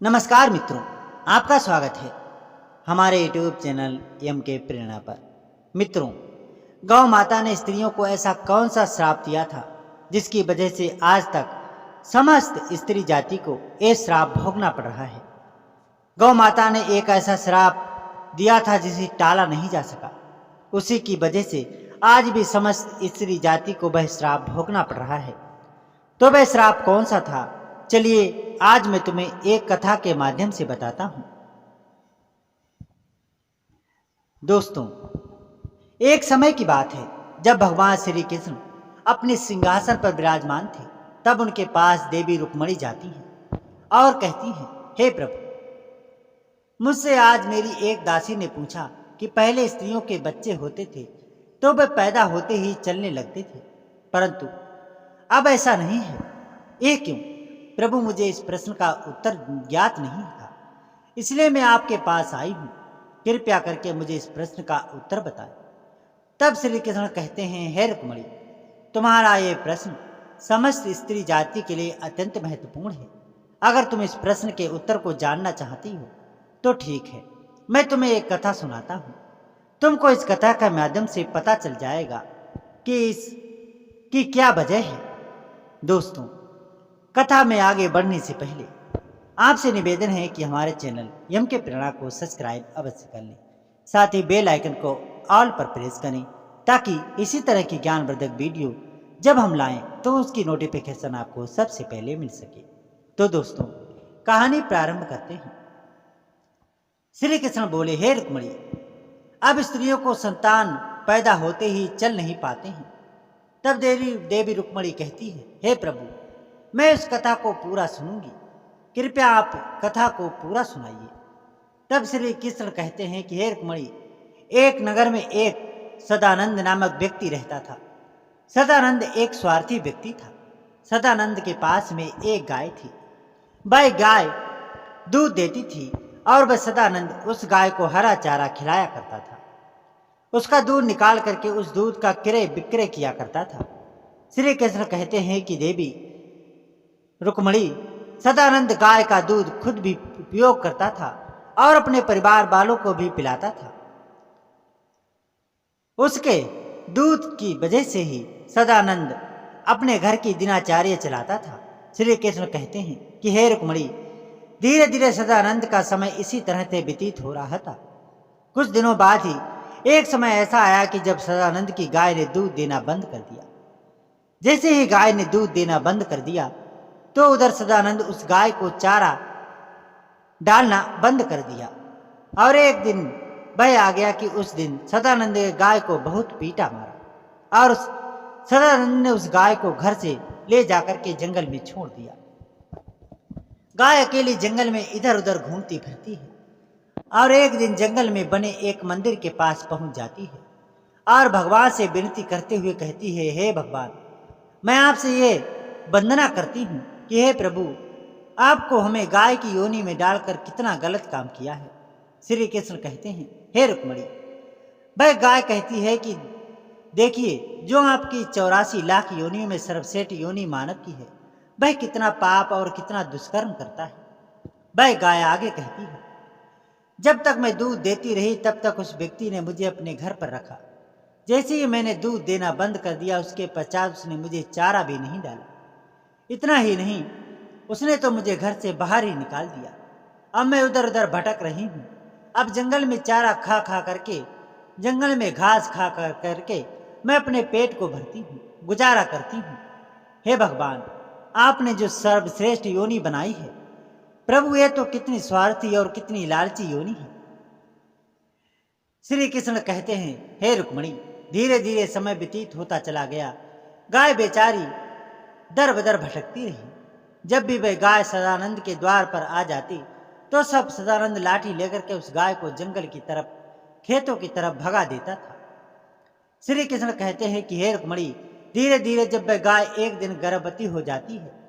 नमस्कार मित्रों, आपका स्वागत है हमारे यूट्यूब चैनल एम के प्रेरणा पर। मित्रों, गौ माता ने स्त्रियों को ऐसा कौन सा श्राप दिया था जिसकी वजह से आज तक समस्त स्त्री जाति को ये श्राप भोगना पड़ रहा है। गौ माता ने एक ऐसा श्राप दिया था जिसे टाला नहीं जा सका। उसी की वजह से आज भी समस्त स्त्री जाति को वह श्राप भोगना पड़ रहा है। तो वह श्राप कौन सा था, चलिए आज मैं तुम्हें एक कथा के माध्यम से बताता हूं। दोस्तों, एक समय की बात है जब भगवान श्री कृष्ण अपने सिंहासन पर विराजमान थे। तब उनके पास देवी रुक्मिणी जाती है और कहती है, हे प्रभु, मुझसे आज मेरी एक दासी ने पूछा कि पहले स्त्रियों के बच्चे होते थे तो वे पैदा होते ही चलने लगते थे, परंतु अब ऐसा नहीं है। ये क्यों? प्रभु, मुझे इस प्रश्न का उत्तर ज्ञात नहीं था, इसलिए मैं आपके पास आई हूं। कृपया करके मुझे इस प्रश्न का उत्तर बताएं। तब श्री कृष्ण कहते हैं, हे रुक्मिणी, तुम्हारा ये प्रश्न समस्त स्त्री जाति के लिए अत्यंत महत्वपूर्ण है। अगर तुम इस प्रश्न के उत्तर को जानना चाहती हो तो ठीक है, मैं तुम्हें एक कथा सुनाता हूँ। तुमको इस कथा के माध्यम से पता चल जाएगा कि इसकी क्या वजह है। दोस्तों, कथा में आगे बढ़ने से पहले आपसे निवेदन है कि हमारे चैनल यम के प्रेरणा को सब्सक्राइब अवश्य कर लें, साथ ही बेल आइकन को ऑल पर प्रेस करें ताकि इसी तरह की ज्ञानवर्धक वीडियो जब हम लाएं तो उसकी नोटिफिकेशन आपको सबसे पहले मिल सके। तो दोस्तों, कहानी प्रारंभ करते हैं। श्री कृष्ण बोले, हे रुक्मिणी, अब स्त्रियों को संतान पैदा होते ही चल नहीं पाते हैं। तब देवी रुक्मिणी कहती है, हे प्रभु, मैं उस कथा को पूरा सुनूंगी, कृपया आप कथा को पूरा सुनाइए। तब श्री कृष्ण कहते हैं कि हे रुक्मिणी, एक नगर में एक सदानंद नामक व्यक्ति रहता था। सदानंद एक स्वार्थी व्यक्ति था। सदानंद के पास में एक गाय थी। वह गाय दूध देती थी और वह सदानंद उस गाय को हरा चारा खिलाया करता था। उसका दूध निकाल करके उस दूध का क्रय विक्रय किया करता था। श्री कृष्ण कहते हैं कि देवी रुक्मिणी, सदानंद गाय का दूध खुद भी उपयोग करता था और अपने परिवार वालों को भी पिलाता था। उसके दूध की वजह से ही सदानंद अपने घर की दिनचर्या चलाता था। श्री कृष्ण कहते हैं कि हे रुक्मिणी, धीरे धीरे सदानंद का समय इसी तरह से व्यतीत हो रहा था। कुछ दिनों बाद ही एक समय ऐसा आया कि जब सदानंद की गाय ने दूध देना बंद कर दिया। जैसे ही गाय ने दूध देना बंद कर दिया तो उधर सदानंद उस गाय को चारा डालना बंद कर दिया। और एक दिन वह आ गया कि उस दिन सदानंद ने गाय को बहुत पीटा मारा और सदानंद ने उस गाय को घर से ले जाकर के जंगल में छोड़ दिया। गाय अकेली जंगल में इधर उधर घूमती फिरती है और एक दिन जंगल में बने एक मंदिर के पास पहुंच जाती है और भगवान से विनती करते हुए कहती है, हे भगवान, मैं आपसे ये वंदना करती हूँ कि हे प्रभु, आपको हमें गाय की योनि में डालकर कितना गलत काम किया है। श्री कृष्ण कहते हैं, हे रुक्मिणी, वह गाय कहती है कि देखिए, जो आपकी 84 लाख योनियों में सर्वश्रेष्ठ योनि मानव की है, वह कितना पाप और कितना दुष्कर्म करता है। वह गाय आगे कहती है, जब तक मैं दूध देती रही तब तक उस व्यक्ति ने मुझे अपने घर पर रखा। जैसे ही मैंने दूध देना बंद कर दिया, उसके पश्चात उसने मुझे चारा भी नहीं डाला। इतना ही नहीं, उसने तो मुझे घर से बाहर ही निकाल दिया। अब मैं उधर उधर भटक रही हूँ। अब जंगल में चारा खा खा करके, जंगल में घास खा कर करके मैं अपने पेट को भरती हूँ, गुजारा करती हूँ। हे भगवान, आपने जो सर्वश्रेष्ठ योनि बनाई है, प्रभु, ये तो कितनी स्वार्थी और कितनी लालची योनि है। श्री कृष्ण कहते हैं, हे रुक्मिणी, धीरे धीरे समय व्यतीत होता चला गया। गाय बेचारी दर बदर भटकती रही। जब भी वह गाय सदानंद के द्वार पर आ जाती तो सब सदानंद लाठी लेकर के उस गाय को जंगल की तरफ, खेतों की तरफ भगा देता था। श्री कृष्ण कहते हैं कि हे रुक्मिणी, धीरे धीरे जब वह गाय एक दिन गर्भवती हो जाती है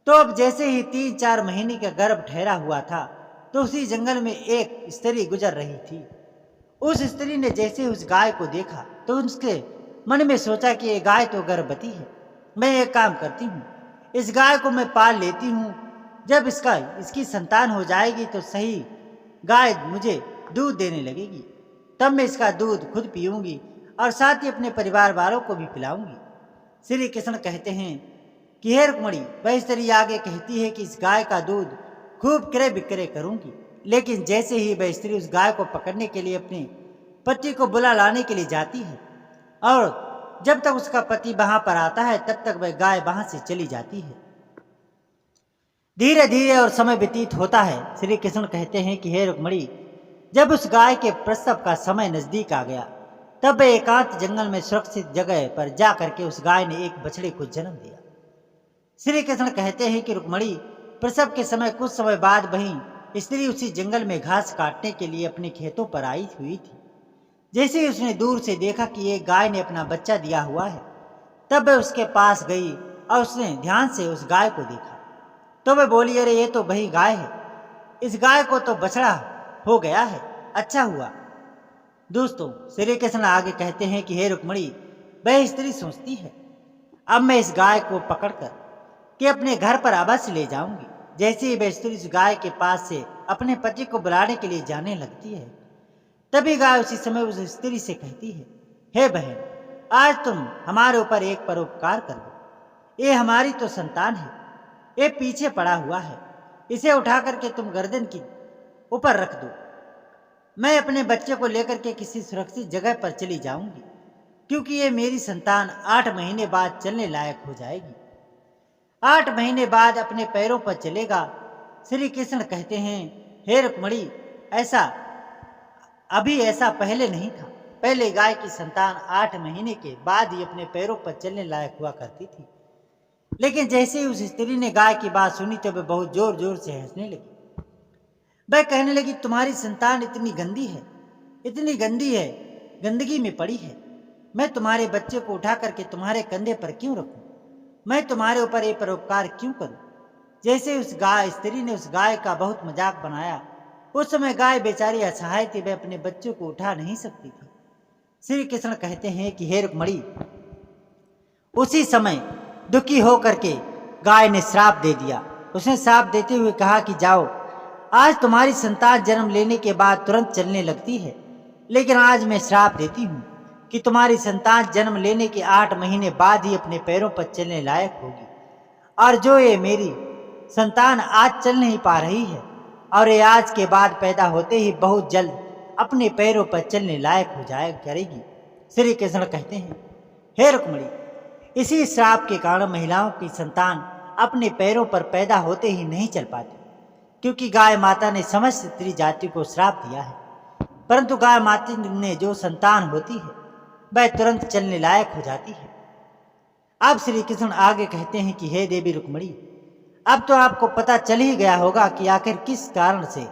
तो अब जैसे ही 3-4 महीने का गर्भ ठहरा हुआ था तो उसी जंगल में एक स्त्री गुजर रही थी। उस स्त्री ने जैसे उस गाय को देखा तो उसके मन में सोचा कि ये गाय तो गर्भवती है। मैं एक काम करती हूँ, इस गाय को मैं पाल लेती हूँ जब इसकी संतान हो जाएगी तो सही गाय मुझे दूध देने लगेगी, तब मैं इसका दूध खुद पीऊंगी और साथ ही अपने परिवार वालों को भी पिलाऊंगी। श्री कृष्ण कहते हैं कि हे रुक्मणी, वह स्त्री आगे कहती है कि इस गाय का दूध खूब क्रय विक्रय करूंगी। लेकिन जैसे ही वह स्त्री उस गाय को पकड़ने के लिए अपने पति को बुला लाने के लिए जाती है और जब तक उसका पति वहां पर आता है तब तक वह गाय वहां से चली जाती है। धीरे धीरे और समय व्यतीत होता है। श्री कृष्ण कहते हैं कि हे रुक्मणी, जब उस गाय के प्रसव का समय नजदीक आ गया तब वह एकांत जंगल में सुरक्षित जगह पर जा करके उस गाय ने एक बछड़े को जन्म दिया। श्री कृष्ण कहते हैं कि रुक्मणी, प्रसव के समय कुछ समय बाद वही स्त्री उसी जंगल में घास काटने के लिए अपने खेतों पर आई हुई थी। जैसे ही उसने दूर से देखा कि एक गाय ने अपना बच्चा दिया हुआ है, तब वह उसके पास गई और उसने ध्यान से उस गाय को देखा तो वह बोली, अरे ये तो वही गाय है, इस गाय को तो बछड़ा हो गया है, अच्छा हुआ। दोस्तों, श्री कृष्ण आगे कहते हैं कि हे रुक्मणी, वह स्त्री सोचती है अब मैं इस गाय को पकड़कर कि अपने घर पर अवश्य ले जाऊंगी। जैसे ही वह स्त्री उस गाय के पास से अपने पति को बुलाने के लिए जाने लगती है, तभी गाय उसी समय उस स्त्री से कहती है, हे बहन, आज तुम हमारे ऊपर एक परोपकार कर दो। ये हमारी तो संतान है, ये पीछे पड़ा हुआ है, इसे उठा करके तुम गर्दन की ऊपर रख दो। मैं अपने बच्चे को लेकर के किसी सुरक्षित जगह पर चली जाऊंगी, क्योंकि ये मेरी संतान 8 महीने बाद चलने लायक हो जाएगी। 8 महीने बाद अपने पैरों पर चलेगा। श्री कृष्ण कहते हैं, हे रुक्मणी, ऐसा पहले नहीं था। पहले गाय की संतान 8 महीने के बाद ही अपने पैरों पर चलने लायक हुआ करती थी। लेकिन जैसे ही उस स्त्री ने गाय की बात सुनी तो वह बहुत जोर जोर से हंसने लगी। वह कहने लगी, तुम्हारी संतान इतनी गंदी है, गंदगी में पड़ी है। मैं तुम्हारे बच्चे को उठा करके तुम्हारे कंधे पर क्यों रखूं? मैं तुम्हारे ऊपर एक परोपकार क्यों करूं? जैसे उस स्त्री ने उस गाय का बहुत मजाक बनाया। उस समय गाय बेचारी असहाय थी, वह अपने बच्चों को उठा नहीं सकती थी। श्री कृष्ण कहते हैं कि हे रुक्मणी, उसी समय दुखी होकर के गाय ने श्राप दे दिया। उसने श्राप देते हुए कहा कि जाओ, आज तुम्हारी संतान जन्म लेने के बाद तुरंत चलने लगती है, लेकिन आज मैं श्राप देती हूँ कि तुम्हारी संतान जन्म लेने के 8 महीने बाद ही अपने पैरों पर चलने लायक होगी। और जो ये मेरी संतान आज चल नहीं पा रही है और ये आज के बाद पैदा होते ही बहुत जल्द अपने पैरों पर चलने लायक हो जाया करेगी। श्री कृष्ण कहते हैं, हे रुक्मणी, इसी श्राप के कारण महिलाओं की संतान अपने पैरों पर पैदा होते ही नहीं चल पाती, क्योंकि गाय माता ने समस्त स्त्री जाति को श्राप दिया है। परंतु गाय माता ने जो संतान होती है वह तुरंत चलने लायक हो जाती है। अब श्री कृष्ण आगे कहते हैं कि हे देवी रुक्मणी, अब तो आपको पता चल ही गया होगा कि आखिर किस कारण से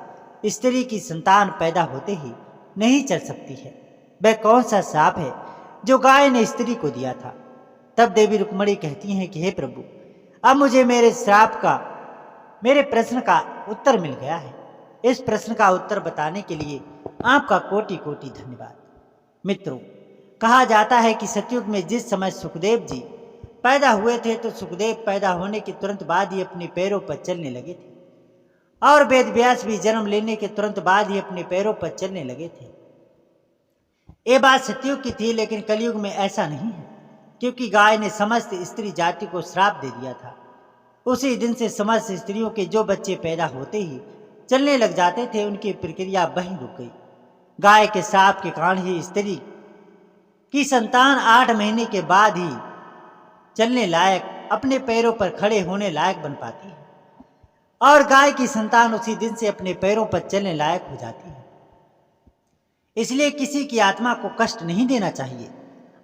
स्त्री की संतान पैदा होते ही नहीं चल सकती है। वह कौन सा श्राप है जो गाय ने स्त्री को दिया था। तब देवी रुक्मणी कहती हैं कि हे प्रभु, अब मुझे मेरे प्रश्न का उत्तर मिल गया है। इस प्रश्न का उत्तर बताने के लिए आपका कोटि कोटि धन्यवाद। मित्रों, कहा जाता है कि सतयुग में जिस समय सुखदेव जी पैदा हुए थे तो सुखदेव पैदा होने के तुरंत बाद ही अपने पैरों पर चलने लगे थे, और वेद व्यास भी जन्म लेने के तुरंत बाद ही अपने पैरों पर चलने लगे थे। ये बात सतयुग की थी, लेकिन कलयुग में ऐसा नहीं है, क्योंकि गाय ने समस्त स्त्री जाति को श्राप दे दिया था। उसी दिन से समस्त स्त्रियों के जो बच्चे पैदा होते ही चलने लग जाते थे, उनकी प्रक्रिया वहीं रुक गई। गाय के श्राप के कारण ही स्त्री की संतान 8 महीने के बाद ही चलने लायक, अपने पैरों पर खड़े होने लायक बन पाती है, और गाय की संतान उसी दिन से अपने पैरों पर चलने लायक हो जाती है। इसलिए किसी की आत्मा को कष्ट नहीं देना चाहिए,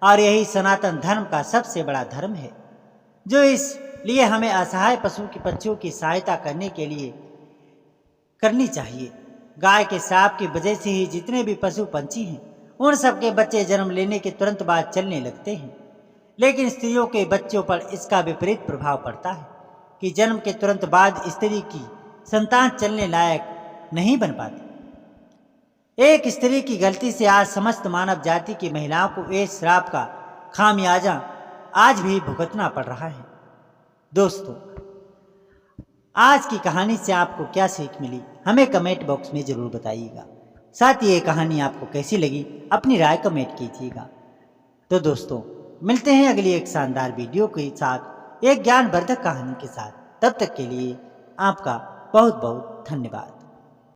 और यही सनातन धर्म का सबसे बड़ा धर्म है, जो इसलिए हमें असहाय पक्षियों की सहायता करने के लिए करनी चाहिए। गाय के श्राप की वजह से ही जितने भी पशु पंछी हैं, उन सबके बच्चे जन्म लेने के तुरंत बाद चलने लगते हैं, लेकिन स्त्रियों के बच्चों पर इसका विपरीत प्रभाव पड़ता है कि जन्म के तुरंत बाद स्त्री की संतान चलने लायक नहीं बन पाती। एक स्त्री की गलती से आज समस्त मानव जाति की महिलाओं को इस श्राप का खामियाजा आज भी भुगतना पड़ रहा है। दोस्तों, आज की कहानी से आपको क्या सीख मिली हमें कमेंट बॉक्स में ज़रूर बताइएगा। साथ ही ये कहानी आपको कैसी लगी अपनी राय कमेंट कीजिएगा। तो दोस्तों मिलते हैं अगली एक शानदार वीडियो के साथ, एक ज्ञानवर्धक कहानी के साथ। तब तक के लिए आपका बहुत बहुत धन्यवाद।